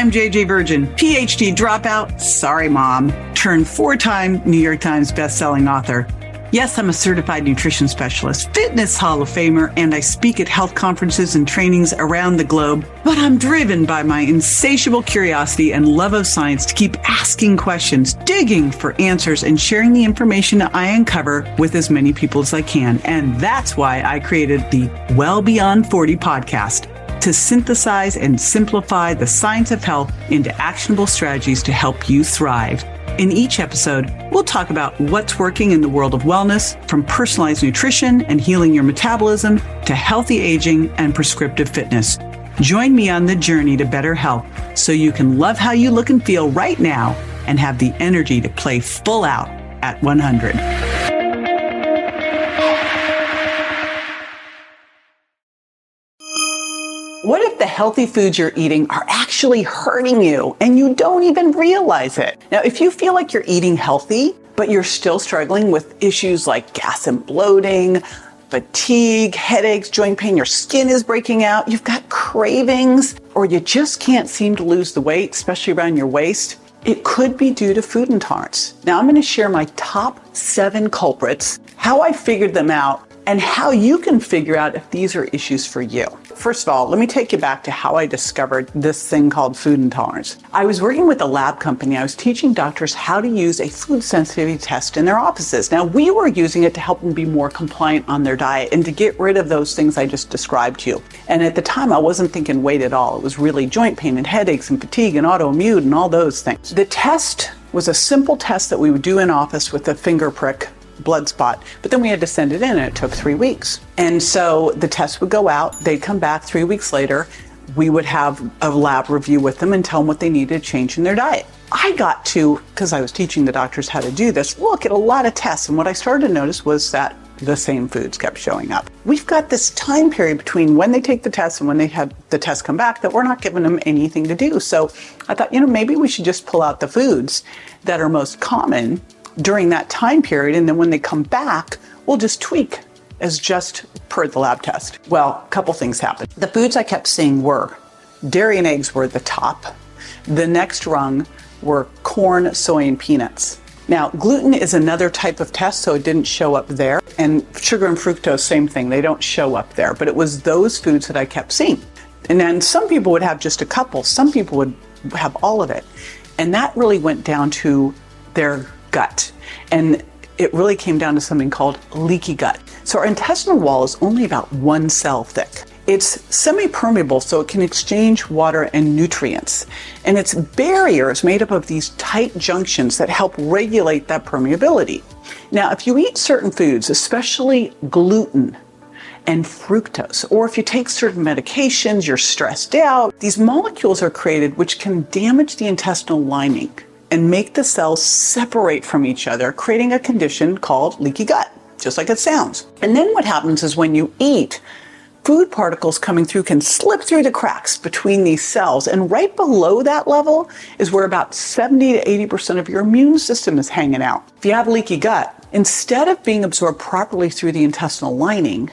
I'm JJ Virgin, PhD dropout, sorry mom, turned 4-time New York Times bestselling author. Yes, I'm a certified nutrition specialist, fitness Hall of Famer, and I speak at health conferences and trainings around the globe. But I'm driven by my insatiable curiosity and love of science to keep asking questions, digging for answers, and sharing the information I uncover with as many people as I can. And that's why I created the Well Beyond 40 podcast, to synthesize and simplify the science of health into actionable strategies to help you thrive. In each episode, we'll talk about what's working in the world of wellness, from personalized nutrition and healing your metabolism to healthy aging and prescriptive fitness. Join me on the journey to better health so you can love how you look and feel right now and have the energy to play full out at 100. What if the healthy foods you're eating are actually hurting you and you don't even realize it? Now, if you feel like you're eating healthy, but you're still struggling with issues like gas and bloating, fatigue, headaches, joint pain, your skin is breaking out, you've got cravings, or you just can't seem to lose the weight, especially around your waist, it could be due to food intolerance. Now, I'm going to share my top 7 culprits, how I figured them out, and how you can figure out if these are issues for you. First of all, let me take you back to how I discovered this thing called food intolerance. I was working with a lab company. I was teaching doctors how to use a food sensitivity test in their offices. Now, we were using it to help them be more compliant on their diet and to get rid of those things I just described to you. And at the time, I wasn't thinking weight at all. It was really joint pain and headaches and fatigue and autoimmune and all those things. The test was a simple test that we would do in office with a finger prick blood spot, but then we had to send it in and it took 3 weeks. And so the test would go out, they'd come back 3 weeks later, we would have a lab review with them and tell them what they needed to change in their diet. I got to, because I was teaching the doctors how to do this, look at a lot of tests, and what I started to notice was that the same foods kept showing up. We've got this time period between when they take the test and when they have the test come back that we're not giving them anything to do. So I thought, maybe we should just pull out the foods that are most common during that time period, and then when they come back, we'll just tweak as just per the lab test. Well, a couple things happened. The foods I kept seeing were dairy and eggs were the top. The next rung were corn, soy, and peanuts. Now, gluten is another type of test, so it didn't show up there. And sugar and fructose, same thing, they don't show up there. But it was those foods that I kept seeing. And then some people would have just a couple, some people would have all of it. And that really went down to their gut. And it really came down to something called leaky gut. So our intestinal wall is only about 1 cell thick. It's semi-permeable, so it can exchange water and nutrients. And its barrier is made up of these tight junctions that help regulate that permeability. Now, if you eat certain foods, especially gluten and fructose, or if you take certain medications, you're stressed out, these molecules are created which can damage the intestinal lining and make the cells separate from each other, creating a condition called leaky gut, just like it sounds. And then what happens is when you eat, food particles coming through can slip through the cracks between these cells, and right below that level is where about 70 to 80% of your immune system is hanging out. If you have leaky gut, instead of being absorbed properly through the intestinal lining,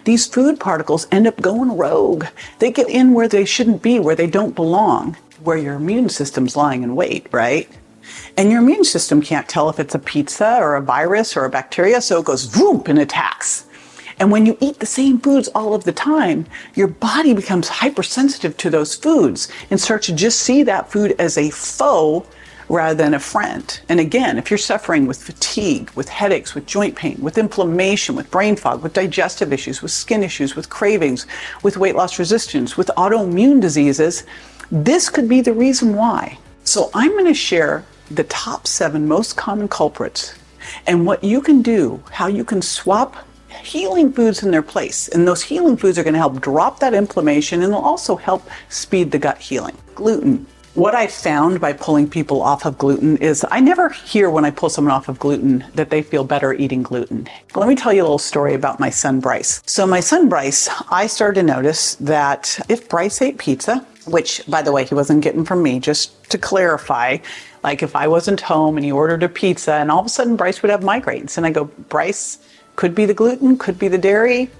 these food particles end up going rogue. They get in where they shouldn't be, where they don't belong, where your immune system's lying in wait, right? And your immune system can't tell if it's a pizza or a virus or a bacteria, so it goes whoop and attacks. And when you eat the same foods all of the time, your body becomes hypersensitive to those foods and starts to just see that food as a foe rather than a friend. And again, if you're suffering with fatigue, with headaches, with joint pain, with inflammation, with brain fog, with digestive issues, with skin issues, with cravings, with weight loss resistance, with autoimmune diseases, this could be the reason why. So I'm going to share the top 7 most common culprits and what you can do, how you can swap healing foods in their place. And those healing foods are going to help drop that inflammation, and they'll also help speed the gut healing. Gluten. What I found by pulling people off of gluten is I never hear when I pull someone off of gluten that they feel better eating gluten. But let me tell you a little story about my son, Bryce. So my son, Bryce, I started to notice that if Bryce ate pizza, which, by the way, he wasn't getting from me, just to clarify, like if I wasn't home and he ordered a pizza and all of a sudden Bryce would have migraines. And I go, Bryce, could be the gluten, could be the dairy,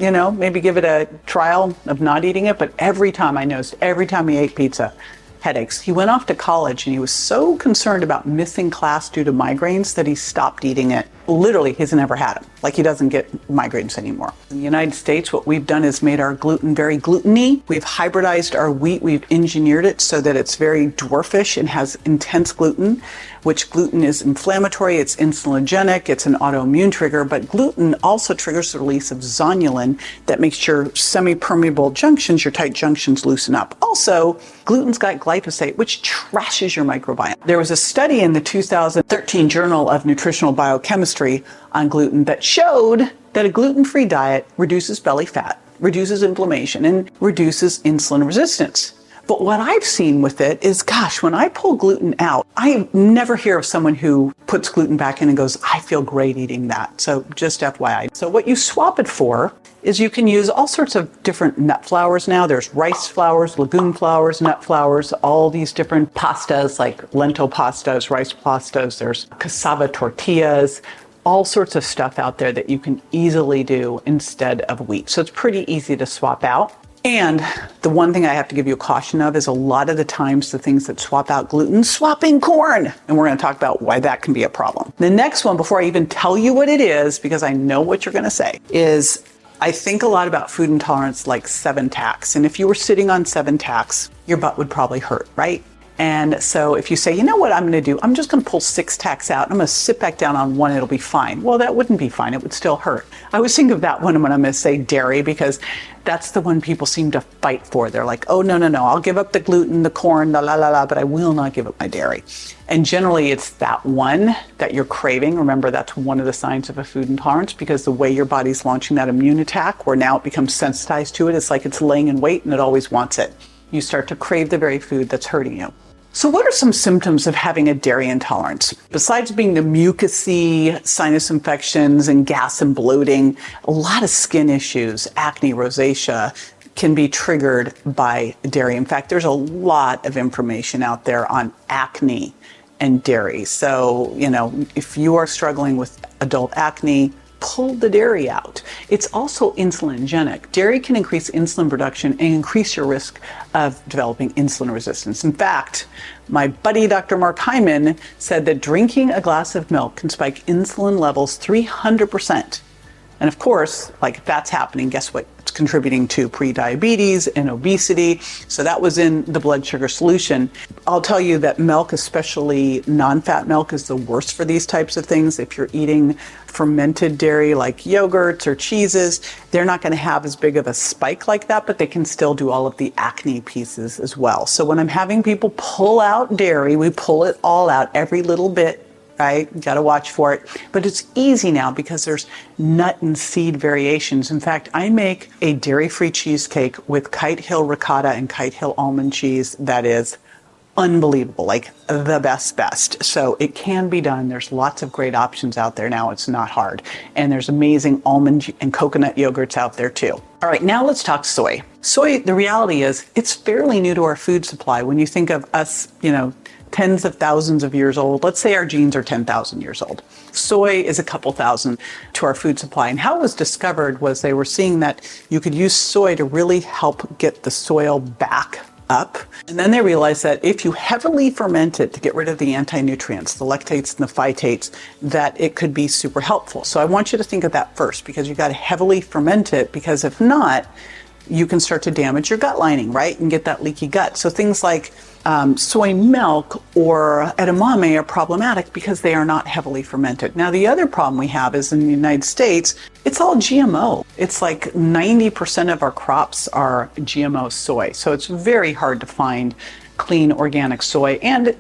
maybe give it a trial of not eating it. But every time I noticed, every time he ate pizza, headaches. He went off to college and he was so concerned about missing class due to migraines that he stopped eating it. Literally, he's never had them. Like, he doesn't get migraines anymore. In the United States, what we've done is made our gluten very gluten-y. We've hybridized our wheat. We've engineered it so that it's very dwarfish and has intense gluten, which gluten is inflammatory, it's insulinogenic, it's an autoimmune trigger, but gluten also triggers the release of zonulin that makes your semi-permeable junctions, your tight junctions, loosen up. Also, gluten's got glyphosate, which trashes your microbiome. There was a study in the 2013 Journal of Nutritional Biochemistry on gluten that showed that a gluten-free diet reduces belly fat, reduces inflammation, and reduces insulin resistance. But what I've seen with it is, gosh, when I pull gluten out, I never hear of someone who puts gluten back in and goes, I feel great eating that. So just FYI. So what you swap it for is you can use all sorts of different nut flours now. There's rice flours, legume flours, nut flours, all these different pastas like lentil pastas, rice pastas. There's cassava tortillas, all sorts of stuff out there that you can easily do instead of wheat. So it's pretty easy to swap out. And the one thing I have to give you a caution of is a lot of the times the things that swap out gluten, swapping corn. And we're going to talk about why that can be a problem. The next one, before I even tell you what it is, because I know what you're going to say, is I think a lot about food intolerance like 7 tacks. And if you were sitting on 7 tacks, your butt would probably hurt, right? And so if you say, you know what I'm going to do? I'm just going to pull 6 tacks out. I'm going to sit back down on 1. It'll be fine. Well, that wouldn't be fine. It would still hurt. I always think of that one when I'm going to say dairy, because that's the one people seem to fight for. They're like, oh, no, I'll give up the gluten, the corn, but I will not give up my dairy. And generally it's that one that you're craving. Remember, that's one of the signs of a food intolerance, because the way your body's launching that immune attack, where now it becomes sensitized to it, it's like it's laying in wait and it always wants it. You start to crave the very food that's hurting you. So what are some symptoms of having a dairy intolerance? Besides being the mucousy sinus infections and gas and bloating, a lot of skin issues, acne, rosacea, can be triggered by dairy. In fact, there's a lot of information out there on acne and dairy. So, if you are struggling with adult acne, pull the dairy out. It's also insulinogenic. Dairy can increase insulin production and increase your risk of developing insulin resistance. In fact, my buddy Dr. Mark Hyman said that drinking a glass of milk can spike insulin levels 300%. And of course, if that's happening, guess what? It's contributing to prediabetes and obesity. So that was in the blood sugar solution. I'll tell you that milk, especially non-fat milk, is the worst for these types of things. If you're eating fermented dairy like yogurts or cheeses, they're not going to have as big of a spike like that, but they can still do all of the acne pieces as well. So when I'm having people pull out dairy, we pull it all out, every little bit. Right? You got to watch for it. But it's easy now because there's nut and seed variations. In fact, I make a dairy-free cheesecake with Kite Hill ricotta and Kite Hill almond cheese that is unbelievable, like the best. So it can be done. There's lots of great options out there now. It's not hard. And there's amazing almond and coconut yogurts out there too. All right, now let's talk soy. Soy, the reality is it's fairly new to our food supply. When you think of us, tens of thousands of years old. Let's say our genes are 10,000 years old. Soy is a couple thousand to our food supply. And how it was discovered was they were seeing that you could use soy to really help get the soil back up. And then they realized that if you heavily ferment it to get rid of the anti-nutrients, the lactates and the phytates, that it could be super helpful. So I want you to think of that first, because you got to heavily ferment it, because if not, you can start to damage your gut lining, right? And get that leaky gut. So things like soy milk or edamame are problematic because they are not heavily fermented. Now, the other problem we have is in the United States, it's all GMO. It's like 90% of our crops are GMO soy. So it's very hard to find clean organic soy. And,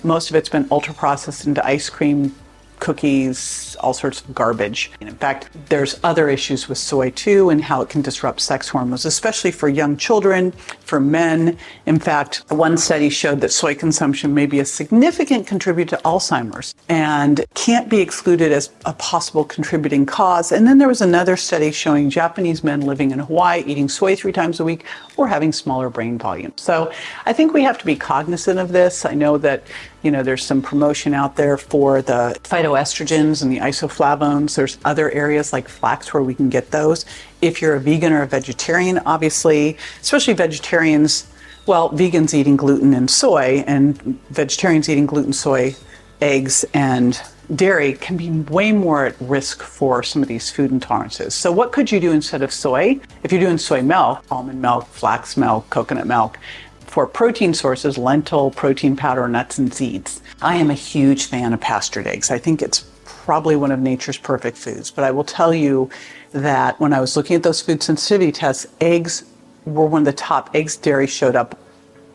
most of it's been ultra processed into ice cream, cookies, all sorts of garbage. And in fact, there's other issues with soy too, and how it can disrupt sex hormones, especially for young children, for men. In fact, one study showed that soy consumption may be a significant contributor to Alzheimer's and can't be excluded as a possible contributing cause. And then there was another study showing Japanese men living in Hawaii eating soy 3 times a week or having smaller brain volume. So I think we have to be cognizant of this. I know that there's some promotion out there for the phytoestrogens and the isoflavones. There's other areas like flax where we can get those. If you're a vegan or a vegetarian, obviously, especially vegetarians, Well, vegans eating gluten and soy, and vegetarians eating gluten, soy, eggs, and dairy can be way more at risk for some of these food intolerances. So what could you do instead of soy? If you're doing soy milk, almond milk, flax milk, coconut milk, for protein sources, lentil, protein powder, nuts, and seeds. I am a huge fan of pastured eggs. I think it's probably one of nature's perfect foods. But I will tell you that when I was looking at those food sensitivity tests, eggs were one of the top. Eggs, dairy showed up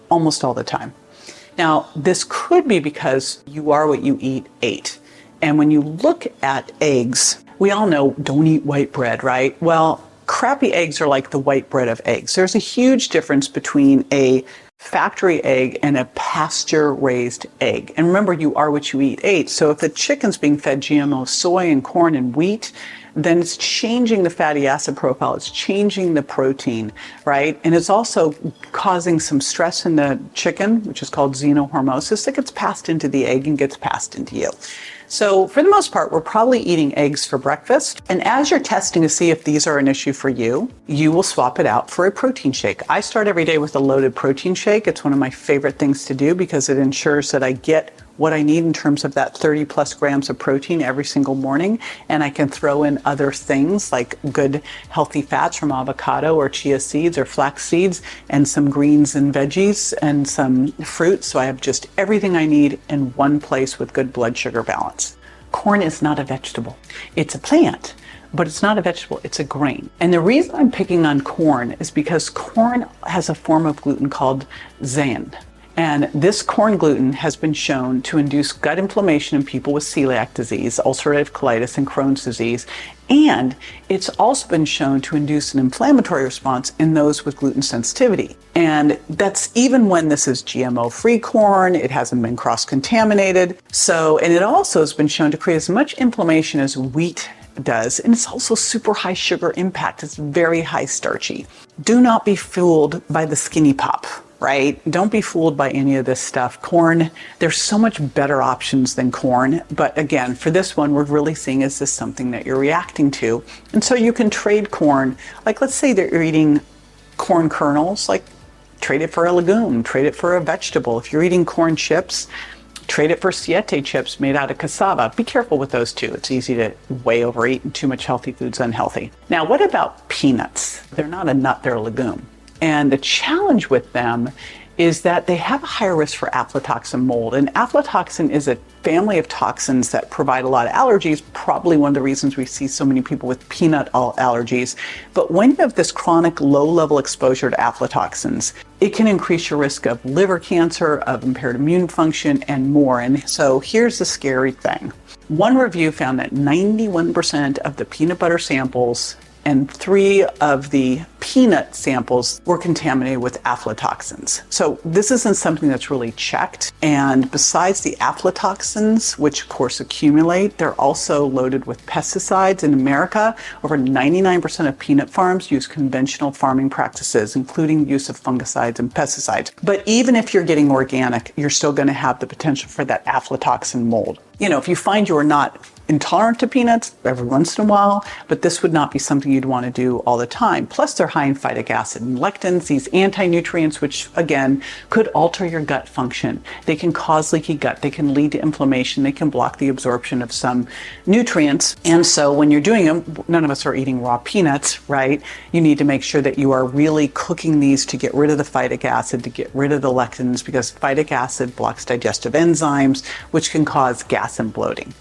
almost all the time. Now, this could be because you are what you ate. And when you look at eggs, we all know don't eat white bread, right? Well, crappy eggs are like the white bread of eggs. There's a huge difference between a factory egg and a pasture-raised egg. And remember, you are what you ate. So if the chicken's being fed GMO soy and corn and wheat, then it's changing the fatty acid profile. It's changing the protein, right? And it's also causing some stress in the chicken, which is called xenohormosis, that gets passed into the egg and gets passed into you. So for the most part, we're probably eating eggs for breakfast. And as you're testing to see if these are an issue for you, you will swap it out for a protein shake. I start every day with a loaded protein shake. It's one of my favorite things to do because it ensures that I get what I need in terms of that 30 plus grams of protein every single morning. And I can throw in other things like good healthy fats from avocado or chia seeds or flax seeds and some greens and veggies and some fruit. So I have just everything I need in one place with good blood sugar balance. Corn is not a vegetable. It's a plant, but it's not a vegetable, it's a grain. And the reason I'm picking on corn is because corn has a form of gluten called zein. And this corn gluten has been shown to induce gut inflammation in people with celiac disease, ulcerative colitis, and Crohn's disease. And it's also been shown to induce an inflammatory response in those with gluten sensitivity. And that's even when this is GMO-free corn, it hasn't been cross-contaminated. And it also has been shown to create as much inflammation as wheat does. And it's also super high sugar impact. It's very high starchy. Do not be fooled by the skinny pop. Right? Don't be fooled by any of this stuff. Corn, there's so much better options than corn. But again, for this one, we're really seeing is this something that you're reacting to? And so you can trade corn. Like let's say that you're eating corn kernels, like trade it for a legume, trade it for a vegetable. If you're eating corn chips, trade it for siete chips made out of cassava. Be careful with those too. It's easy to way overeat and too much healthy food's unhealthy. Now, what about peanuts? They're not a nut, they're a legume. And the challenge with them is that they have a higher risk for aflatoxin mold. And aflatoxin is a family of toxins that provide a lot of allergies, probably one of the reasons we see so many people with peanut allergies. But when you have this chronic low-level exposure to aflatoxins, it can increase your risk of liver cancer, of impaired immune function, and more. And so here's the scary thing. One review found that 91% of the peanut butter samples and 3 of the peanut samples were contaminated with aflatoxins. So this isn't something that's really checked. And besides the aflatoxins, which of course accumulate, they're also loaded with pesticides. In America, over 99% of peanut farms use conventional farming practices, including use of fungicides and pesticides. But even if you're getting organic, you're still going to have the potential for that aflatoxin mold. You know, if you find you're not intolerant to peanuts every once in a while, but this would not be something you'd want to do all the time. Plus, they're high in phytic acid and lectins, these anti-nutrients, which again could alter your gut function. They can cause leaky gut. They can lead to inflammation. They can block the absorption of some nutrients. And so when you're doing them, none of us are eating raw peanuts, right? You need to make sure that you are really cooking these to get rid of the phytic acid, to get rid of the lectins, because phytic acid blocks digestive enzymes, which can cause gas and bloating.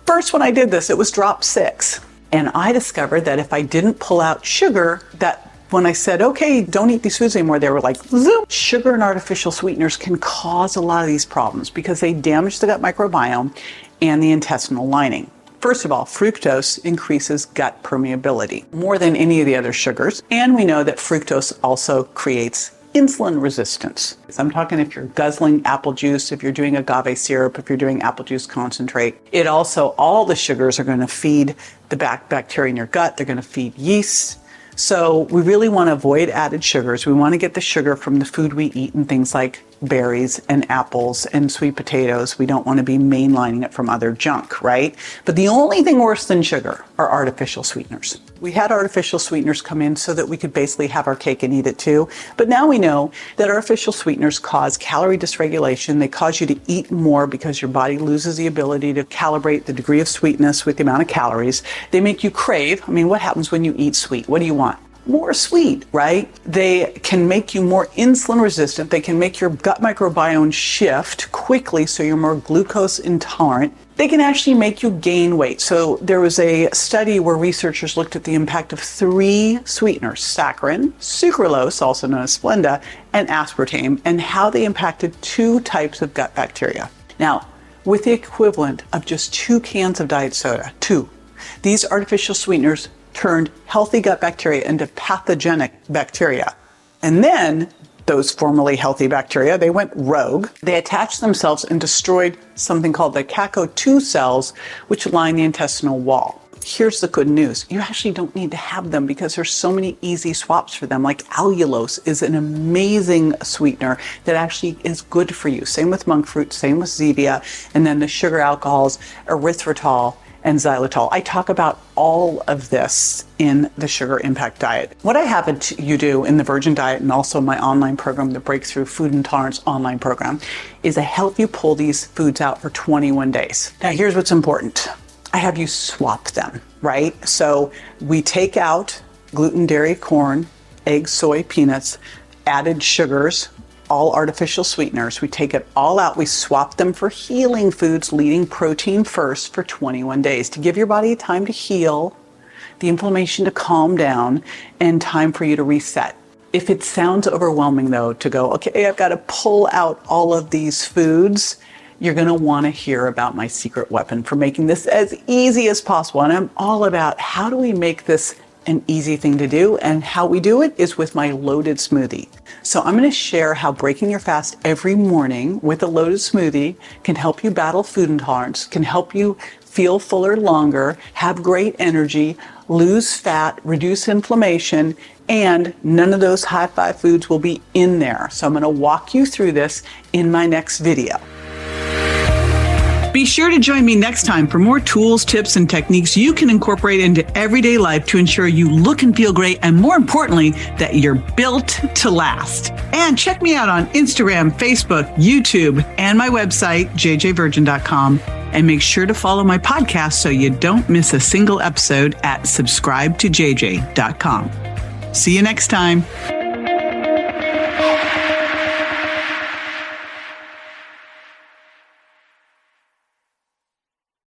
First, when I did this, it was drop 6. And I discovered that if I didn't pull out sugar, that when I said, okay, don't eat these foods anymore, they were like, zoom. Sugar and artificial sweeteners can cause a lot of these problems because they damage the gut microbiome and the intestinal lining. First of all, fructose increases gut permeability more than any of the other sugars. And we know that fructose also creates insulin resistance. I'm talking if you're guzzling apple juice, if you're doing agave syrup, if you're doing apple juice concentrate. It also, all the sugars are going to feed the bacteria in your gut. They're going to feed yeast. So we really want to avoid added sugars. We want to get the sugar from the food we eat and things like berries and apples and sweet potatoes. We don't want to be mainlining it from other junk, right? But the only thing worse than sugar are artificial sweeteners. We had artificial sweeteners come in so that we could basically have our cake and eat it too. But now we know that artificial sweeteners cause calorie dysregulation. They cause you to eat more because your body loses the ability to calibrate the degree of sweetness with the amount of calories. They make you crave. I mean, what happens when you eat sweet? What do you want? More sweet, right? They can make you more insulin resistant. They can make your gut microbiome shift quickly so you're more glucose intolerant. They can actually make you gain weight. So there was a study where researchers looked at the impact of 3 sweeteners, saccharin, sucralose, also known as Splenda, and aspartame, and how they impacted 2 types of gut bacteria. Now, with the equivalent of just 2 cans of diet soda, 2, these artificial sweeteners turned healthy gut bacteria into pathogenic bacteria. And then those formerly healthy bacteria, they went rogue. They attached themselves and destroyed something called the CACO2 cells, which line the intestinal wall. Here's the good news. You actually don't need to have them because there's so many easy swaps for them. Like allulose is an amazing sweetener that actually is good for you. Same with monk fruit, same with stevia, and then the sugar alcohols, erythritol, and xylitol. I talk about all of this in the Sugar Impact Diet. What I have you do in the Virgin Diet and also my online program, the Breakthrough Food Intolerance online program, is I help you pull these foods out for 21 days. Now here's what's important. I have you swap them, right? So we take out gluten, dairy, corn, eggs, soy, peanuts, added sugars, all artificial sweeteners. We take it all out. We swap them for healing foods, leading protein first for 21 days to give your body time to heal, the inflammation to calm down, and time for you to reset. If it sounds overwhelming though to go, okay, I've got to pull out all of these foods, you're going to want to hear about my secret weapon for making this as easy as possible. And I'm all about how do we make this an easy thing to do, and how we do it is with my loaded smoothie. So I'm going to share how breaking your fast every morning with a loaded smoothie can help you battle food intolerance, can help you feel fuller longer, have great energy, lose fat, reduce inflammation, and none of those high-fi foods will be in there. So I'm going to walk you through this in my next video. Be sure to join me next time for more tools, tips, and techniques you can incorporate into everyday life to ensure you look and feel great, and more importantly, that you're built to last. And check me out on Instagram, Facebook, YouTube, and my website, jjvirgin.com. And make sure to follow my podcast so you don't miss a single episode at subscribetojj.com. See you next time.